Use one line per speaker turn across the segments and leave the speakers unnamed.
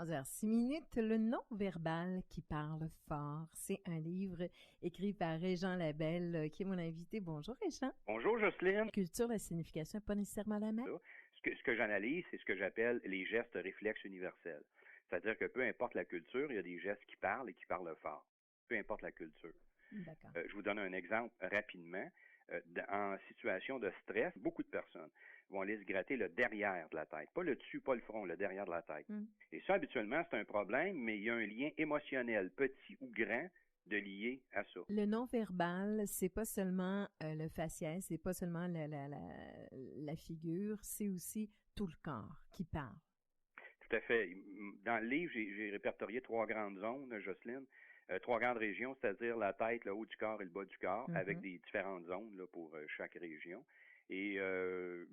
11h06 minutes, le non-verbal qui parle fort. C'est un livre écrit par Régent Labelle, qui est mon invité. Bonjour Régent.
Bonjour Jocelyne.
Culture, la signification n'est pas nécessairement la même.
Ce que j'analyse, c'est ce que j'appelle les gestes réflexes universels. C'est-à-dire que peu importe la culture, il y a des gestes qui parlent et qui parlent fort. Peu importe la culture.
D'accord.
Je vous donne un exemple rapidement. En situation de stress, beaucoup de personnes vont aller se gratter le derrière de la tête. Pas le dessus, pas le front, le derrière de la tête. Et ça, habituellement, c'est un problème, mais il y a un lien émotionnel, petit ou grand, de lié à ça.
Le non-verbal, c'est pas seulement le faciès, c'est pas seulement la figure, c'est aussi tout le corps qui parle.
Tout à fait. Dans le livre, j'ai répertorié 3 grandes zones, Jocelyne. 3 grandes régions, c'est-à-dire la tête, le haut du corps et le bas du corps, avec des différentes zones là, pour chaque région. Et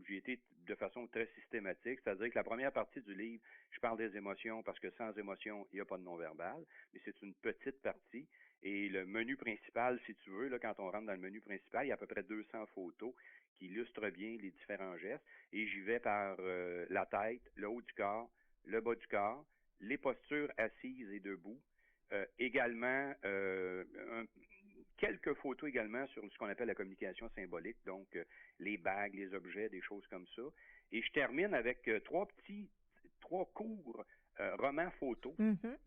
j'ai été de façon très systématique, c'est-à-dire que la première partie du livre, je parle des émotions parce que sans émotion, il n'y a pas de non-verbal, mais c'est une petite partie. Et le menu principal, si tu veux, là, quand on rentre dans le menu principal, il y a à peu près 200 photos qui illustrent bien les différents gestes. Et j'y vais par la tête, le haut du corps, le bas du corps, les postures assises et debout. Également, quelques photos également sur ce qu'on appelle la communication symbolique, donc les bagues, les objets, des choses comme ça. Et je termine avec trois courts romans photos,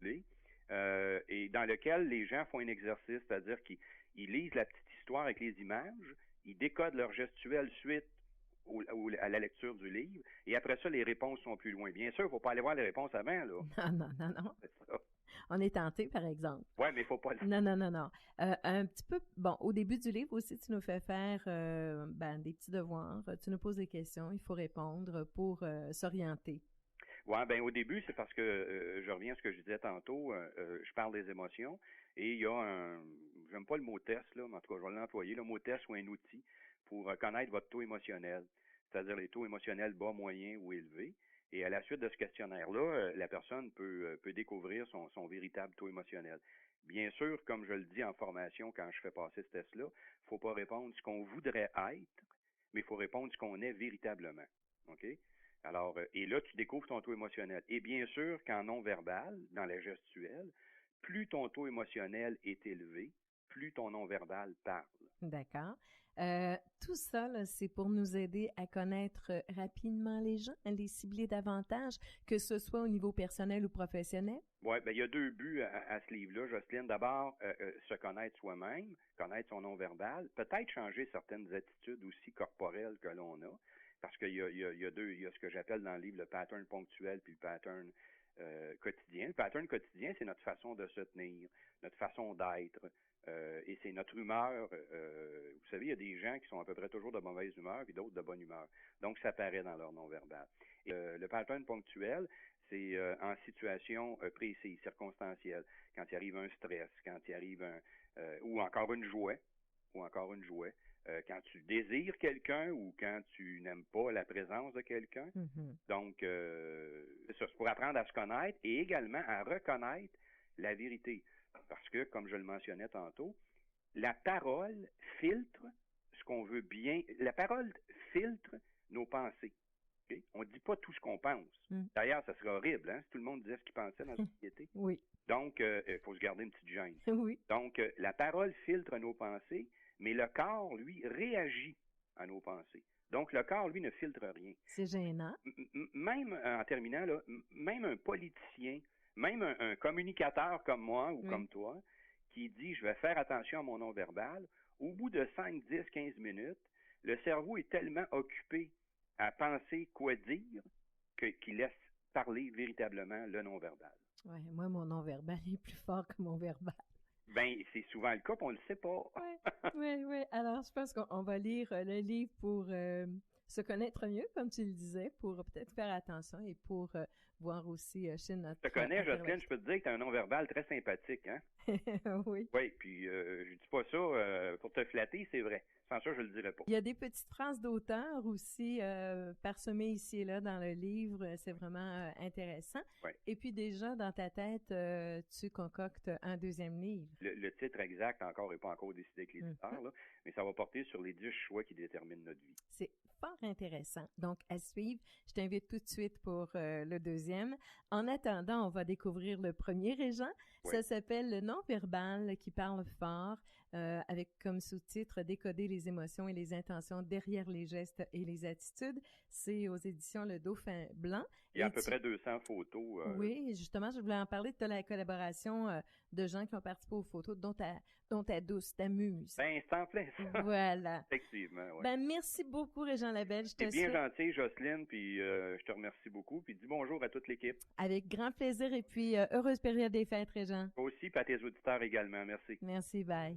et dans lequel les gens font un exercice, c'est-à-dire qu'ils lisent la petite histoire avec les images, ils décodent leur gestuelle suite à la lecture du livre, et après ça, les réponses sont plus loin. Bien sûr, il ne faut pas aller voir les réponses avant, là.
Non. On est tenté, par exemple.
Oui, mais il faut pas...
Non. Un petit peu, bon, au début du livre aussi, tu nous fais faire des petits devoirs. Tu nous poses des questions, il faut répondre pour s'orienter.
Oui, au début, c'est parce que je reviens à ce que je disais tantôt, je parle des émotions, et il y a j'aime pas le mot test, là, mais en tout cas, je vais l'employer, le mot test ou un outil pour connaître votre taux émotionnel, c'est-à-dire les taux émotionnels bas, moyens ou élevés. Et à la suite de ce questionnaire-là, la personne peut découvrir son véritable taux émotionnel. Bien sûr, comme je le dis en formation quand je fais passer ce test-là, il ne faut pas répondre ce qu'on voudrait être, mais il faut répondre ce qu'on est véritablement. OK? Alors, et là, tu découvres ton taux émotionnel. Et bien sûr qu'en non-verbal, dans la gestuelle, plus ton taux émotionnel est élevé, plus ton non-verbal parle.
D'accord. Tout ça, là, c'est pour nous aider à connaître rapidement les gens, à les cibler davantage, que ce soit au niveau personnel ou professionnel?
Oui, il y a 2 buts à ce livre-là, Jocelyne. D'abord, se connaître soi-même, connaître son non-verbal, peut-être changer certaines attitudes aussi corporelles que l'on a, parce qu'il y a ce que j'appelle dans le livre le pattern ponctuel puis le pattern quotidien. Le pattern quotidien, c'est notre façon de se tenir, notre façon d'être, et c'est notre humeur. Vous savez, il y a des gens qui sont à peu près toujours de mauvaise humeur et d'autres de bonne humeur. Donc, ça paraît dans leur non-verbal. Et le pattern ponctuel, c'est en situation précise, circonstancielle. Quand il arrive un stress, quand il arrive ou encore une joie, quand tu désires quelqu'un ou quand tu n'aimes pas la présence de quelqu'un. Donc, c'est pour apprendre à se connaître et également à reconnaître la vérité. Parce que, comme je le mentionnais tantôt, la parole filtre ce qu'on veut bien. La parole filtre nos pensées. Okay? On ne dit pas tout ce qu'on pense. D'ailleurs, ça serait horrible, hein, si tout le monde disait ce qu'il pensait dans la société.
Oui.
Donc, il faut se garder une petite gêne.
Oui.
Donc, la parole filtre nos pensées, mais le corps, lui, réagit à nos pensées. Donc, le corps, lui, ne filtre rien.
C'est gênant.
Même, en terminant, là, même un politicien, même un communicateur comme moi ou comme toi, qui dit « je vais faire attention à mon non-verbal », au bout de 5, 10, 15 minutes, le cerveau est tellement occupé à penser quoi dire qu'il laisse parler véritablement le non-verbal.
Oui, moi, mon non-verbal est plus fort que mon verbal.
C'est souvent le cas, puis on le sait pas.
Oui. Alors, je pense qu'on va lire le livre pour se connaître mieux, comme tu le disais, pour peut-être faire attention et pour voir aussi chez notre...
Je te connais, Jocelyne, je peux te dire que tu as un non-verbal très sympathique, hein?
Oui.
Oui, puis je dis pas ça pour te flatter, c'est vrai. Sans ça, je le dirais pas.
Il y a des petites phrases d'auteur aussi parsemées ici et là dans le livre. C'est vraiment intéressant.
Oui.
Et puis déjà, dans ta tête, tu concoctes un deuxième livre.
Le titre exact encore n'est pas encore décidé avec l'éditeur, là, mais ça va porter sur les 10 choix qui déterminent notre vie.
C'est fort intéressant. Donc, à suivre, je t'invite tout de suite pour le deuxième. En attendant, on va découvrir le premier, Régent.
Oui.
Ça s'appelle Le non-verbal qui parle fort, avec comme sous-titre « Décoder les émotions et les intentions derrière les gestes et les attitudes ». C'est aux éditions Le Dauphin Blanc.
Il y a à peu près 200 photos.
Oui, justement, je voulais en parler de la collaboration de gens qui ont participé aux photos, dont ta douce, ta muse.
Ben, c'est en plein ça.
Voilà.
Effectivement, oui.
Ben, merci beaucoup, Régent Labelle.
C'est bien gentil, Jocelyne, puis je te remercie beaucoup. Puis dis bonjour à toute l'équipe.
Avec grand plaisir et puis heureuse période des fêtes, Régent.
Toi aussi, puis à tes auditeurs également. Merci.
Merci, bye.